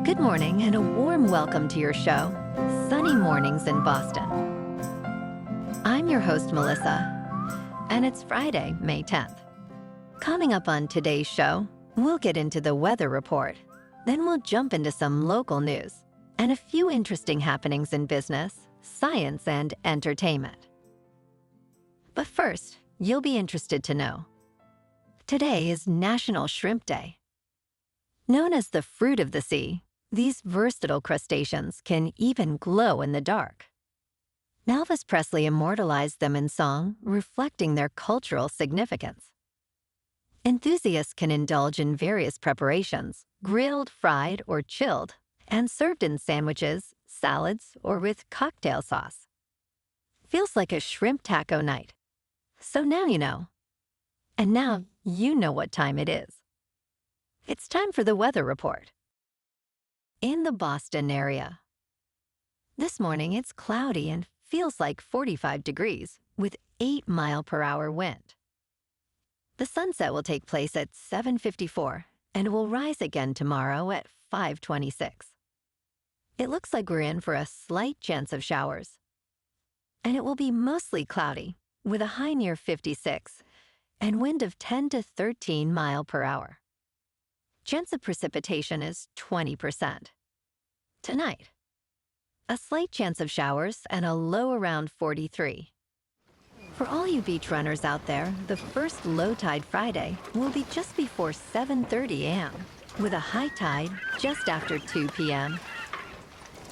Good morning and a warm welcome to your show, Sunny Mornings in Boston. I'm your host, Melissa, and it's Friday, May 10th. Coming up on today's show, we'll get into the weather report. Then we'll jump into some local news and a few interesting happenings in business, science, and entertainment. But first, you'll be interested to know, today is National Shrimp Day. Known as the fruit of the sea, these versatile crustaceans can even glow in the dark. Elvis Presley immortalized them in song, reflecting their cultural significance. Enthusiasts can indulge in various preparations, grilled, fried, or chilled, and served in sandwiches, salads, or with cocktail sauce. Feels like a shrimp taco night. So now you know. And now you know what time it is. It's time for the weather report. In the Boston area. This morning it's cloudy and feels like 45 degrees with 8-mile-per-hour wind. The sunset will take place at 7:54 and will rise again tomorrow at 5:26. It looks like we're in for a slight chance of showers. And it will be mostly cloudy with a high near 56 and wind of 10 to 13 miles per hour. Chance of precipitation is 20%. Tonight, a slight chance of showers and a low around 43. For all you beach runners out there, the first low tide Friday will be just before 7:30 a.m. with a high tide just after 2 p.m.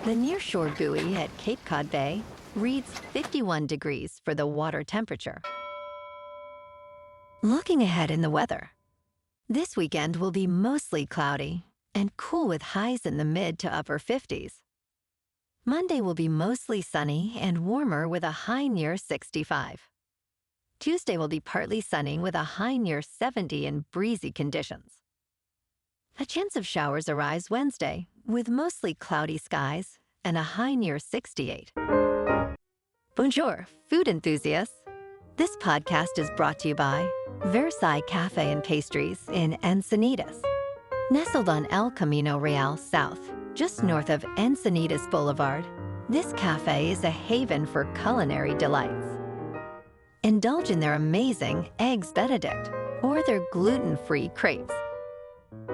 The nearshore buoy at Cape Cod Bay reads 51 degrees for the water temperature. Looking ahead in the weather. This weekend will be mostly cloudy and cool with highs in the mid to upper 50s. Monday will be mostly sunny and warmer with a high near 65. Tuesday will be partly sunny with a high near 70 and breezy conditions. A chance of showers arise Wednesday with mostly cloudy skies and a high near 68. Bonjour, food enthusiasts. This podcast is brought to you by Versailles Cafe and Pastries in Encinitas. Nestled on El Camino Real South, just north of Encinitas Boulevard, this cafe is a haven for culinary delights. Indulge in their amazing Eggs Benedict or their gluten-free crepes.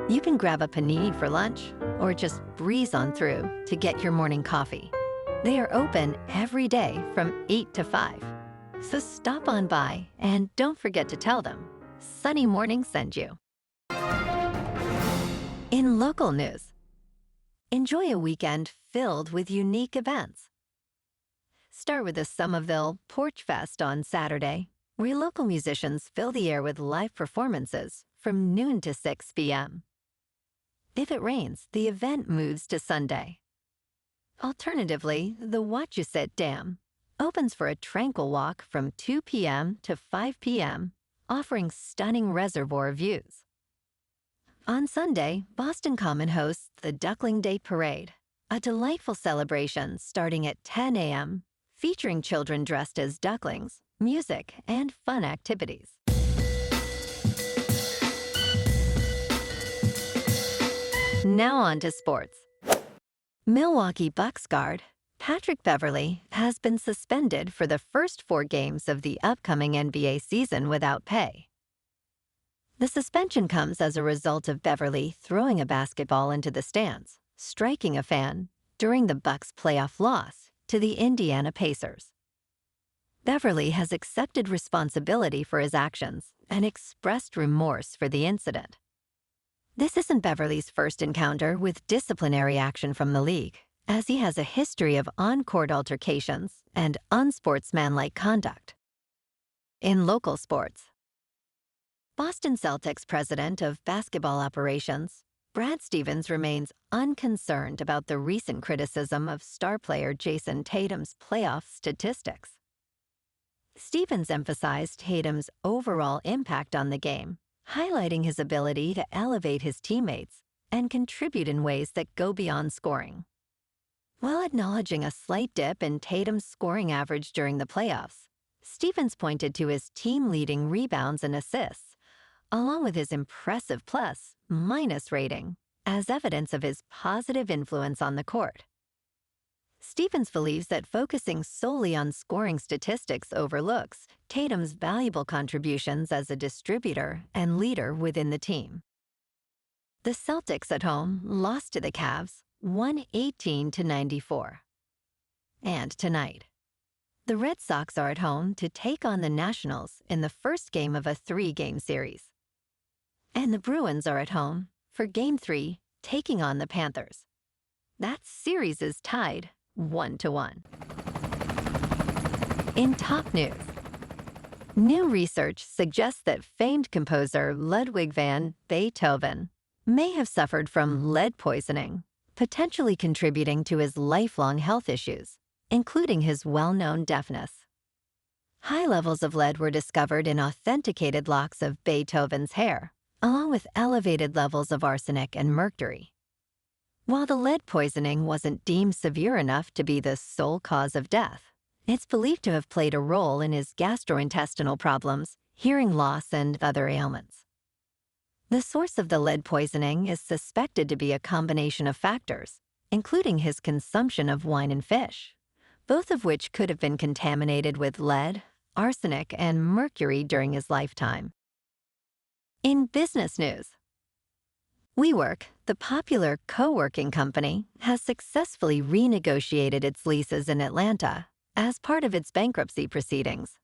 You can grab a panini for lunch or just breeze on through to get your morning coffee. They are open every day from 8 to 5. So stop on by and don't forget to tell them Sunny Morning sent you. In local news, enjoy a weekend filled with unique events. Start with the Somerville Porch Fest on Saturday, where local musicians fill the air with live performances from noon to 6 p.m. If it rains, the event moves to Sunday. Alternatively, the Wachusett Dam opens for a tranquil walk from 2 p.m. to 5 p.m., offering stunning reservoir views. On Sunday, Boston Common hosts the Duckling Day Parade, a delightful celebration starting at 10 a.m., featuring children dressed as ducklings, music, and fun activities. Now on to sports. Milwaukee Bucks guard Patrick Beverley has been suspended for the first 4 games of the upcoming NBA season without pay. The suspension comes as a result of Beverley throwing a basketball into the stands, striking a fan during the Bucks' playoff loss to the Indiana Pacers. Beverley has accepted responsibility for his actions and expressed remorse for the incident. This isn't Beverley's first encounter with disciplinary action from the league, as he has a history of on-court altercations and unsportsmanlike conduct. In local sports, Boston Celtics president of basketball operations, Brad Stevens remains unconcerned about the recent criticism of star player Jason Tatum's playoff statistics. Stevens emphasized Tatum's overall impact on the game, highlighting his ability to elevate his teammates and contribute in ways that go beyond scoring. While acknowledging a slight dip in Tatum's scoring average during the playoffs, Stevens pointed to his team-leading rebounds and assists, along with his impressive plus-minus rating, as evidence of his positive influence on the court. Stevens believes that focusing solely on scoring statistics overlooks Tatum's valuable contributions as a distributor and leader within the team. The Celtics at home lost to the Cavs 118-94. And tonight, the Red Sox are at home to take on the Nationals in the first game of a 3-game series. And the Bruins are at home for Game 3, taking on the Panthers. That series is tied 1-1. In top news, new research suggests that famed composer Ludwig van Beethoven may have suffered from lead poisoning, potentially contributing to his lifelong health issues, including his well-known deafness. High levels of lead were discovered in authenticated locks of Beethoven's hair, along with elevated levels of arsenic and mercury. While the lead poisoning wasn't deemed severe enough to be the sole cause of death, it's believed to have played a role in his gastrointestinal problems, hearing loss, and other ailments. The source of the lead poisoning is suspected to be a combination of factors, including his consumption of wine and fish, both of which could have been contaminated with lead, arsenic, and mercury during his lifetime. In business news, WeWork, the popular co-working company, has successfully renegotiated its leases in Atlanta as part of its bankruptcy proceedings.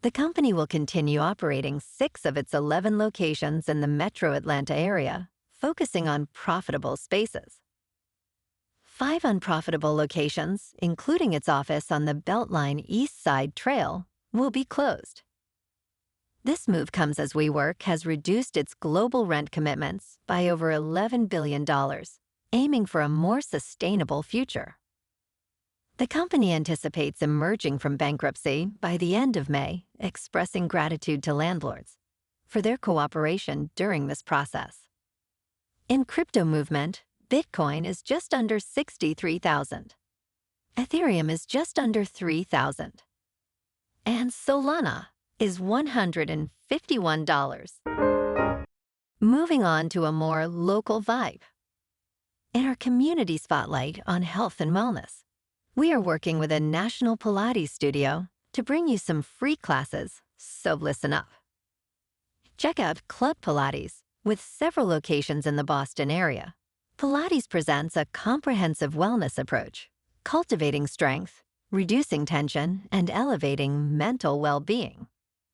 The company will continue operating 6 of its 11 locations in the metro Atlanta area, focusing on profitable spaces. 5 unprofitable locations, including its office on the Beltline East Side Trail, will be closed. This move comes as WeWork has reduced its global rent commitments by over $11 billion, aiming for a more sustainable future. The company anticipates emerging from bankruptcy by the end of May, expressing gratitude to landlords for their cooperation during this process. In crypto movement, Bitcoin is just under 63,000. Ethereum is just under 3,000. And Solana is $151. Moving on to a more local vibe. In our community spotlight on health and wellness, we are working with a national Pilates studio to bring you some free classes, so listen up. Check out Club Pilates, with several locations in the Boston area. Pilates presents a comprehensive wellness approach, cultivating strength, reducing tension, and elevating mental well-being.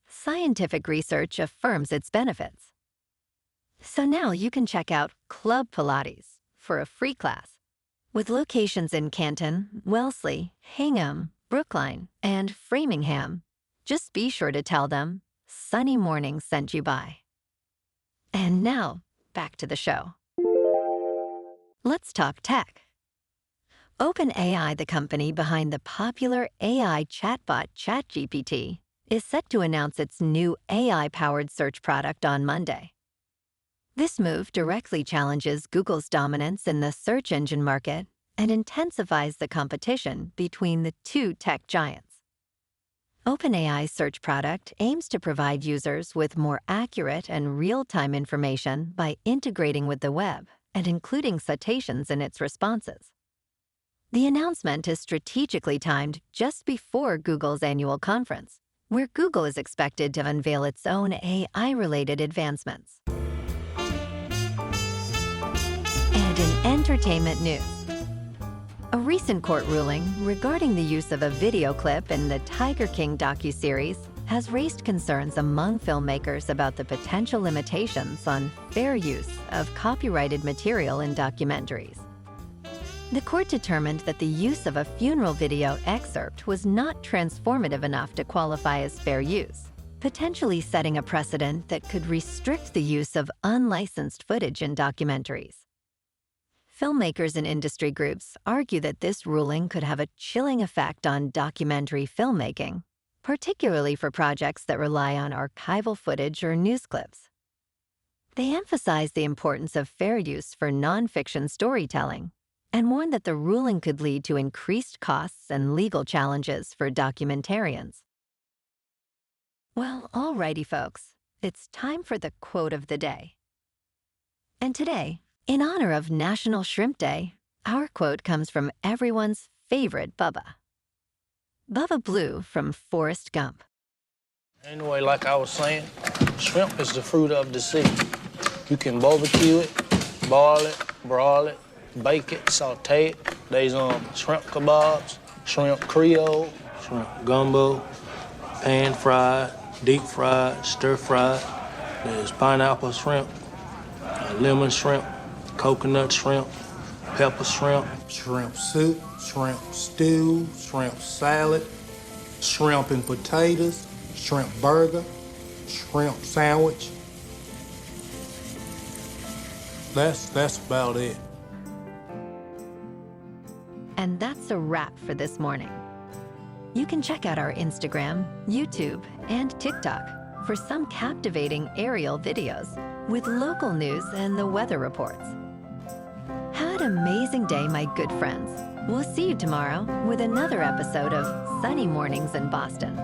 Scientific research affirms its benefits. So now you can check out Club Pilates for a free class. With locations in Canton, Wellesley, Hingham, Brookline, and Framingham, just be sure to tell them Sunny Mornings sent you by. And now, back to the show. Let's talk tech. OpenAI, the company behind the popular AI chatbot ChatGPT, is set to announce its new AI-powered search product on Monday. This move directly challenges Google's dominance in the search engine market and intensifies the competition between the 2 tech giants. OpenAI's search product aims to provide users with more accurate and real-time information by integrating with the web and including citations in its responses. The announcement is strategically timed just before Google's annual conference, where Google is expected to unveil its own AI-related advancements. And in entertainment news, a recent court ruling regarding the use of a video clip in the Tiger King docuseries has raised concerns among filmmakers about the potential limitations on fair use of copyrighted material in documentaries. The court determined that the use of a funeral video excerpt was not transformative enough to qualify as fair use, potentially setting a precedent that could restrict the use of unlicensed footage in documentaries. Filmmakers and industry groups argue that this ruling could have a chilling effect on documentary filmmaking, particularly for projects that rely on archival footage or news clips. They emphasize the importance of fair use for nonfiction storytelling and warn that the ruling could lead to increased costs and legal challenges for documentarians. Well, alrighty, folks, it's time for the quote of the day. And today, In honor of National Shrimp Day, our quote comes from everyone's favorite Bubba. Bubba Blue from Forrest Gump. Anyway, like I was saying, shrimp is the fruit of the sea. You can barbecue it, boil it, broil it, bake it, saute it. There's shrimp kebabs, shrimp creole, shrimp gumbo, pan fried, deep fried, stir fried. There's pineapple shrimp, lemon shrimp, coconut shrimp, pepper shrimp, shrimp soup, shrimp stew, shrimp salad, shrimp and potatoes, shrimp burger, shrimp sandwich. That's about it. And that's a wrap for this morning. You can check out our Instagram, YouTube, and TikTok for some captivating aerial videos with local news and the weather reports. Have an amazing day, my good friends. We'll see you tomorrow with another episode of Sunny Mornings in Boston.